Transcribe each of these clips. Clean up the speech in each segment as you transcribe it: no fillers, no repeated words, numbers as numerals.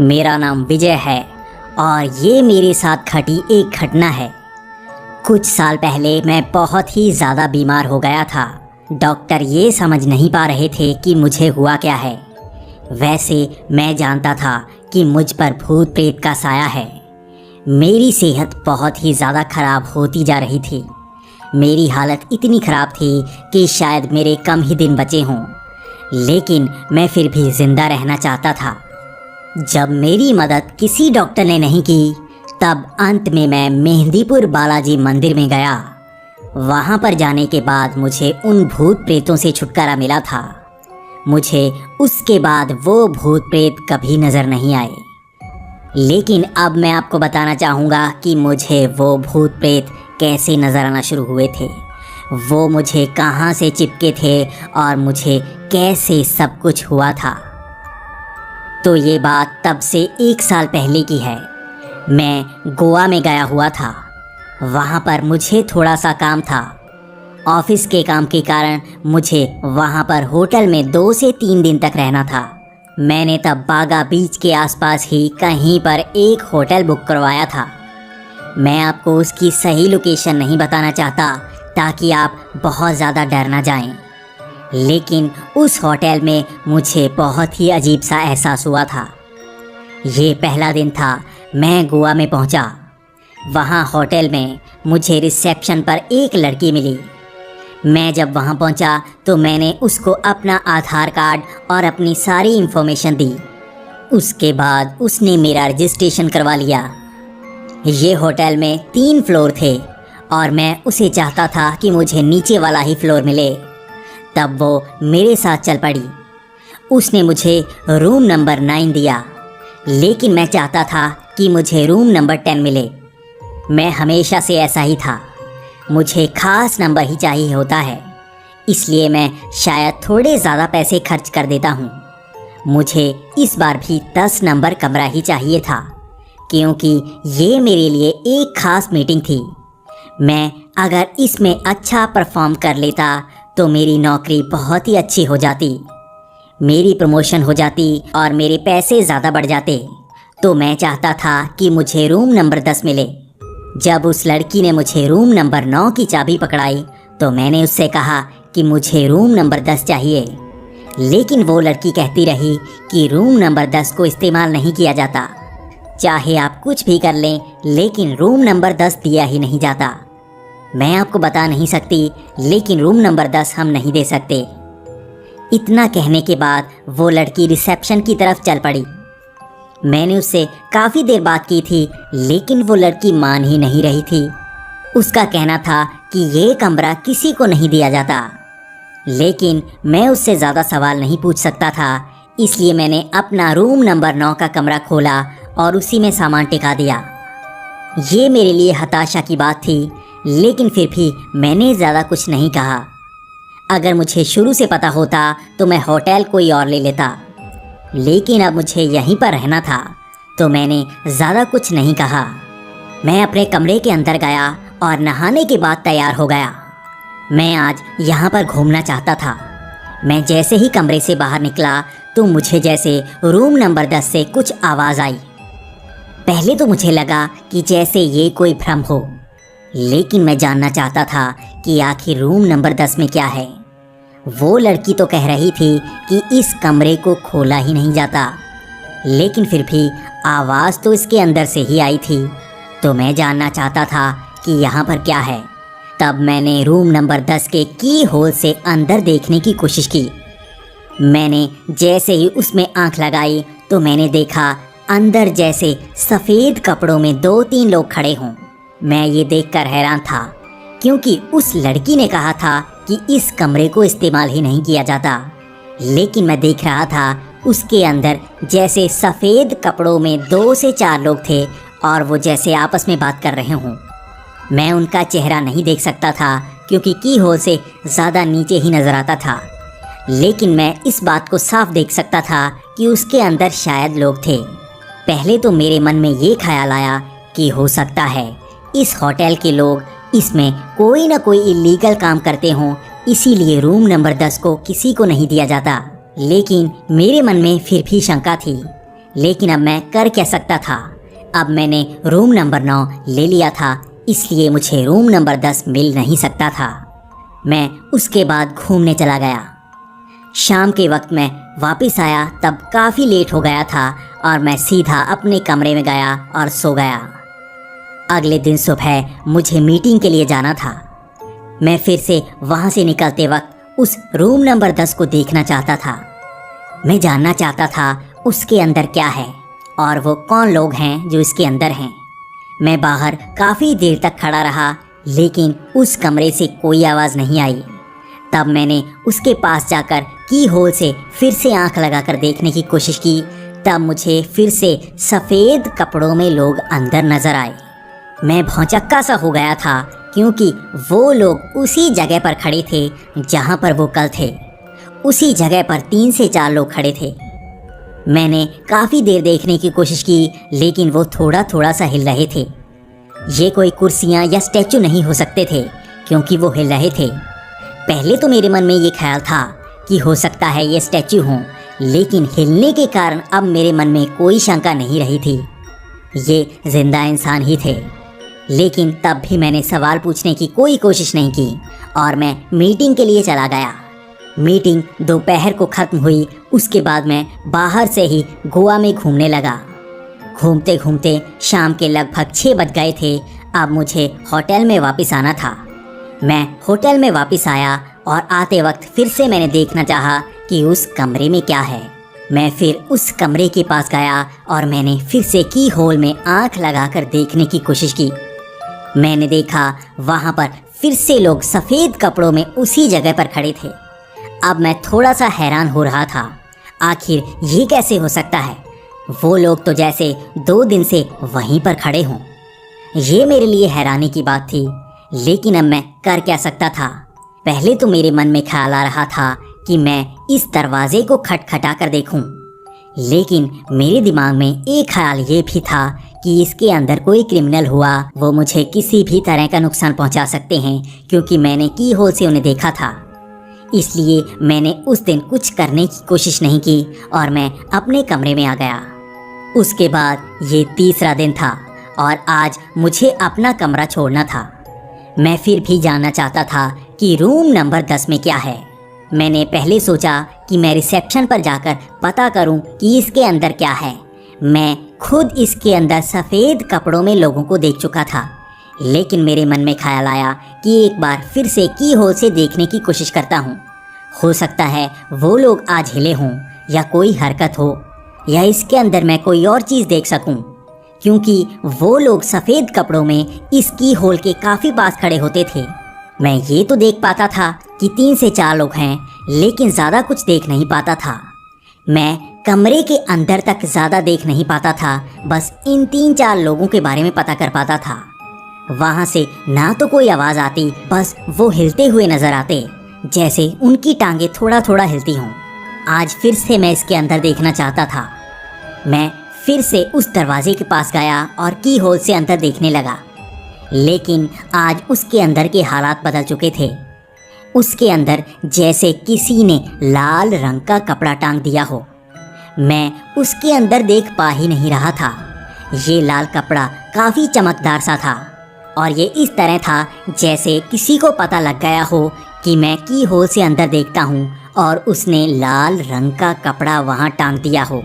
मेरा नाम विजय है और ये मेरे साथ घटी एक घटना है। कुछ साल पहले मैं बहुत ही ज़्यादा बीमार हो गया था। डॉक्टर ये समझ नहीं पा रहे थे कि मुझे हुआ क्या है। वैसे मैं जानता था कि मुझ पर भूत प्रेत का साया है। मेरी सेहत बहुत ही ज़्यादा ख़राब होती जा रही थी। मेरी हालत इतनी ख़राब थी कि शायद मेरे कम ही दिन बचे हों, लेकिन मैं फिर भी ज़िंदा रहना चाहता था। जब मेरी मदद किसी डॉक्टर ने नहीं की, तब अंत में मैं मेहंदीपुर बालाजी मंदिर में गया। वहाँ पर जाने के बाद मुझे उन भूत प्रेतों से छुटकारा मिला था। मुझे उसके बाद वो भूत प्रेत कभी नज़र नहीं आए। लेकिन अब मैं आपको बताना चाहूँगा कि मुझे वो भूत प्रेत कैसे नज़र आना शुरू हुए थे, वो मुझे कहाँ से चिपके थे और मुझे कैसे सब कुछ हुआ था। तो ये बात तब से 1 साल पहले की है। मैं गोवा में गया हुआ था। वहाँ पर मुझे थोड़ा सा काम था। ऑफिस के काम के कारण मुझे वहाँ पर होटल में 2 से 3 दिन तक रहना था। मैंने तब बागा बीच के आसपास ही कहीं पर एक होटल बुक करवाया था। मैं आपको उसकी सही लोकेशन नहीं बताना चाहता ताकि आप बहुत ज़्यादा डर ना जाएं। लेकिन उस होटल में मुझे बहुत ही अजीब सा एहसास हुआ था। ये पहला दिन था। मैं गोवा में पहुंचा। वहाँ होटल में मुझे रिसेप्शन पर एक लड़की मिली। मैं जब वहाँ पहुँचा तो मैंने उसको अपना आधार कार्ड और अपनी सारी इन्फॉर्मेशन दी। उसके बाद उसने मेरा रजिस्ट्रेशन करवा लिया। ये होटल में 3 फ्लोर थे और मैं उसे चाहता था कि मुझे नीचे वाला ही फ्लोर मिले। तब वो मेरे साथ चल पड़ी। उसने मुझे रूम नंबर 9 दिया, लेकिन मैं चाहता था कि मुझे रूम नंबर 10 मिले। मैं हमेशा से ऐसा ही था, मुझे खास नंबर ही चाहिए होता है, इसलिए मैं शायद थोड़े ज़्यादा पैसे खर्च कर देता हूँ। मुझे इस बार भी 10 नंबर कमरा ही चाहिए था, क्योंकि ये मेरे लिए एक ख़ास मीटिंग थी। मैं अगर इसमें अच्छा परफॉर्म कर लेता तो मेरी नौकरी बहुत ही अच्छी हो जाती, मेरी प्रमोशन हो जाती और मेरे पैसे ज़्यादा बढ़ जाते। तो मैं चाहता था कि मुझे रूम नंबर 10 मिले। जब उस लड़की ने मुझे रूम नंबर 9 की चाबी पकड़ाई तो मैंने उससे कहा कि मुझे रूम नंबर 10 चाहिए। लेकिन वो लड़की कहती रही कि रूम नंबर 10 को इस्तेमाल नहीं किया जाता, चाहे आप कुछ भी कर लें, लेकिन रूम नंबर 10 दिया ही नहीं जाता। मैं आपको बता नहीं सकती, लेकिन रूम नंबर 10 हम नहीं दे सकते। इतना कहने के बाद वो लड़की रिसेप्शन की तरफ चल पड़ी। मैंने उससे काफ़ी देर बात की थी, लेकिन वो लड़की मान ही नहीं रही थी। उसका कहना था कि ये कमरा किसी को नहीं दिया जाता। लेकिन मैं उससे ज़्यादा सवाल नहीं पूछ सकता था, इसलिए मैंने अपना रूम नंबर 9 का कमरा खोला और उसी में सामान टिका दिया। ये मेरे लिए हताशा की बात थी, लेकिन फिर भी मैंने ज़्यादा कुछ नहीं कहा। अगर मुझे शुरू से पता होता तो मैं होटल कोई और ले लेता, लेकिन अब मुझे यहीं पर रहना था, तो मैंने ज़्यादा कुछ नहीं कहा। मैं अपने कमरे के अंदर गया और नहाने के बाद तैयार हो गया। मैं आज यहाँ पर घूमना चाहता था। मैं जैसे ही कमरे से बाहर निकला तो मुझे जैसे रूम नंबर 10 से कुछ आवाज़ आई। पहले तो मुझे लगा कि जैसे ये कोई भ्रम हो, लेकिन मैं जानना चाहता था कि आखिर रूम नंबर 10 में क्या है। वो लड़की तो कह रही थी कि इस कमरे को खोला ही नहीं जाता, लेकिन फिर भी आवाज़ तो इसके अंदर से ही आई थी। तो मैं जानना चाहता था कि यहाँ पर क्या है। तब मैंने रूम नंबर 10 के की होल से अंदर देखने की कोशिश की। मैंने जैसे ही उसमें आंख लगाई तो मैंने देखा अंदर जैसे सफ़ेद कपड़ों में 2-3 लोग खड़े हों। मैं ये देखकर हैरान था, क्योंकि उस लड़की ने कहा था कि इस कमरे को इस्तेमाल ही नहीं किया जाता, लेकिन मैं देख रहा था उसके अंदर जैसे सफ़ेद कपड़ों में 2 से 4 लोग थे और वो जैसे आपस में बात कर रहे हों। मैं उनका चेहरा नहीं देख सकता था, क्योंकि की होल से ज़्यादा नीचे ही नज़र आता था, लेकिन मैं इस बात को साफ देख सकता था कि उसके अंदर शायद लोग थे। पहले तो मेरे मन में ये ख्याल आया कि हो सकता है इस होटल के लोग इसमें कोई ना कोई इलीगल काम करते हों, इसीलिए रूम नंबर 10 को किसी को नहीं दिया जाता। लेकिन मेरे मन में फिर भी शंका थी, लेकिन अब मैं कर क्या सकता था। अब मैंने रूम नंबर 9 ले लिया था, इसलिए मुझे रूम नंबर 10 मिल नहीं सकता था। मैं उसके बाद घूमने चला गया। शाम के वक्त मैं वापस आया तब काफ़ी लेट हो गया था और मैं सीधा अपने कमरे में गया और सो गया। अगले दिन सुबह मुझे मीटिंग के लिए जाना था। मैं फिर से वहाँ से निकलते वक्त उस रूम नंबर 10 को देखना चाहता था। मैं जानना चाहता था उसके अंदर क्या है और वो कौन लोग हैं जो इसके अंदर हैं। मैं बाहर काफ़ी देर तक खड़ा रहा, लेकिन उस कमरे से कोई आवाज़ नहीं आई। तब मैंने उसके पास जाकर की होल से फिर से आंख लगाकर देखने की कोशिश की। तब मुझे फिर से सफ़ेद कपड़ों में लोग अंदर नज़र आए। मैं भौचक्का सा हो गया था, क्योंकि वो लोग उसी जगह पर खड़े थे जहाँ पर वो कल थे। उसी जगह पर 3 से 4 लोग खड़े थे। मैंने काफ़ी देर देखने की कोशिश की, लेकिन वो थोड़ा थोड़ा सा हिल रहे थे। ये कोई कुर्सियाँ या स्टैचू नहीं हो सकते थे, क्योंकि वो हिल रहे थे। पहले तो मेरे मन में ये ख्याल था कि हो सकता है ये स्टैचू हों, लेकिन हिलने के कारण अब मेरे मन में कोई शंका नहीं रही थी। ये जिंदा इंसान ही थे। लेकिन तब भी मैंने सवाल पूछने की कोई कोशिश नहीं की और मैं मीटिंग के लिए चला गया। मीटिंग दोपहर को ख़त्म हुई। उसके बाद मैं बाहर से ही गोवा में घूमने लगा। घूमते घूमते शाम के लगभग 6 बज गए थे। अब मुझे होटल में वापस आना था। मैं होटल में वापस आया और आते वक्त फिर से मैंने देखना चाहा कि उस कमरे में क्या है। मैं फिर उस कमरे के पास गया और मैंने फिर से की होल में आंख लगाकर देखने की कोशिश की। मैंने देखा वहाँ पर फिर से लोग सफ़ेद कपड़ों में उसी जगह पर खड़े थे। अब मैं थोड़ा सा हैरान हो रहा था, आखिर ये कैसे हो सकता है। वो लोग तो जैसे 2 दिन से वहीं पर खड़े हों। ये मेरे लिए हैरानी की बात थी, लेकिन अब मैं कर क्या सकता था। पहले तो मेरे मन में ख्याल आ रहा था कि मैं इस दरवाजे को खटखटा कर देखूं, लेकिन मेरे दिमाग में एक ख्याल ये भी था कि इसके अंदर कोई क्रिमिनल हुआ, वो मुझे किसी भी तरह का नुकसान पहुंचा सकते हैं, क्योंकि मैंने की होल से उन्हें देखा था। इसलिए मैंने उस दिन कुछ करने की कोशिश नहीं की और मैं अपने कमरे में आ गया। उसके बाद ये तीसरा दिन था और आज मुझे अपना कमरा छोड़ना था। मैं फिर भी जानना चाहता था कि रूम नंबर 10 में क्या है। मैंने पहले सोचा कि मैं रिसेप्शन पर जाकर पता करूं कि इसके अंदर क्या है। मैं खुद इसके अंदर सफ़ेद कपड़ों में लोगों को देख चुका था, लेकिन मेरे मन में ख्याल आया कि एक बार फिर से की होल से देखने की कोशिश करता हूँ। हो सकता है वो लोग आज हिले हों या कोई हरकत हो, या इसके अंदर मैं कोई और चीज़ देख सकूं, क्योंकि वो लोग सफ़ेद कपड़ों में इस की होल के काफ़ी पास खड़े होते थे। मैं ये तो देख पाता था कि 3 से 4 लोग हैं, लेकिन ज़्यादा कुछ देख नहीं पाता था। मैं कमरे के अंदर तक ज़्यादा देख नहीं पाता था, बस इन 3-4 लोगों के बारे में पता कर पाता था। वहाँ से ना तो कोई आवाज़ आती, बस वो हिलते हुए नज़र आते, जैसे उनकी टांगें थोड़ा थोड़ा हिलती हों। आज फिर से मैं इसके अंदर देखना चाहता था। मैं फिर से उस दरवाजे के पास गया और की होल से अंदर देखने लगा, लेकिन आज उसके अंदर के हालात बदल चुके थे। उसके अंदर जैसे किसी ने लाल रंग का कपड़ा टांग दिया हो। मैं उसके अंदर देख पा ही नहीं रहा था। ये लाल कपड़ा काफ़ी चमकदार सा था और ये इस तरह था जैसे किसी को पता लग गया हो कि मैं की होल से अंदर देखता हूँ और उसने लाल रंग का कपड़ा वहाँ टांग दिया हो।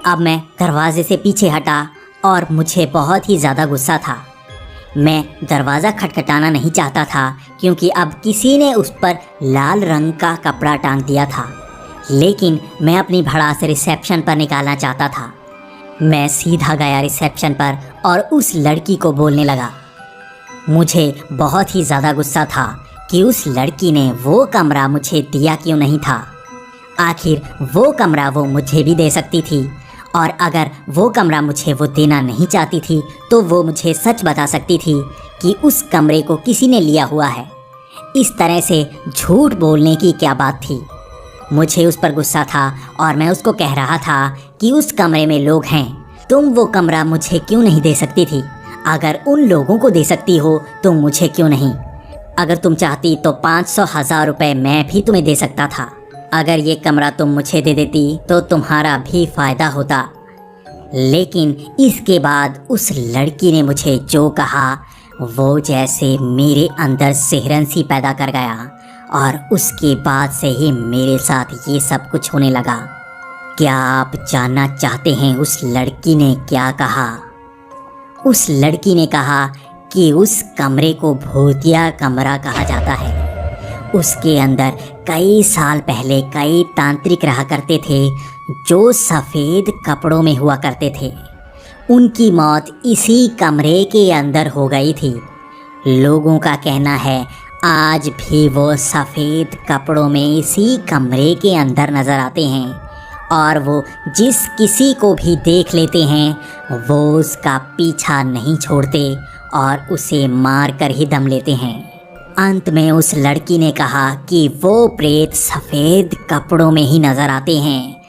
अब मैं दरवाजे से पीछे हटा और मुझे बहुत ही ज़्यादा गुस्सा था। मैं दरवाज़ा खटखटाना नहीं चाहता था, क्योंकि अब किसी ने उस पर लाल रंग का कपड़ा टांग दिया था, लेकिन मैं अपनी भड़ास रिसेप्शन पर निकालना चाहता था। मैं सीधा गया रिसेप्शन पर और उस लड़की को बोलने लगा। मुझे बहुत ही ज़्यादा गुस्सा था कि उस लड़की ने वो कमरा मुझे दिया क्यों नहीं था। आखिर वो कमरा वो मुझे भी दे सकती थी, और अगर वो कमरा मुझे वो देना नहीं चाहती थी तो वो मुझे सच बता सकती थी कि उस कमरे को किसी ने लिया हुआ है। इस तरह से झूठ बोलने की क्या बात थी। मुझे उस पर गुस्सा था और मैं उसको कह रहा था कि उस कमरे में लोग हैं, तुम वो कमरा मुझे क्यों नहीं दे सकती थी। अगर उन लोगों को दे सकती हो तो मुझे क्यों नहीं। अगर तुम चाहती तो 500,000 रुपये मैं भी तुम्हें दे सकता था। अगर ये कमरा तुम मुझे दे देती तो तुम्हारा भी फ़ायदा होता, लेकिन इसके बाद उस लड़की ने मुझे जो कहा वो जैसे मेरे अंदर सिहरन सी पैदा कर गया और उसके बाद से ही मेरे साथ ये सब कुछ होने लगा। क्या आप जानना चाहते हैं उस लड़की ने क्या कहा? उस लड़की ने कहा कि उस कमरे को भूतिया कमरा कहा जाता है। उसके अंदर कई साल पहले कई तांत्रिक रहा करते थे जो सफ़ेद कपड़ों में हुआ करते थे। उनकी मौत इसी कमरे के अंदर हो गई थी। लोगों का कहना है आज भी वो सफ़ेद कपड़ों में इसी कमरे के अंदर नज़र आते हैं और वो जिस किसी को भी देख लेते हैं वो उसका पीछा नहीं छोड़ते और उसे मार कर ही दम लेते हैं। अंत में उस लड़की ने कहा कि वो प्रेत सफ़ेद कपड़ों में ही नज़र आते हैं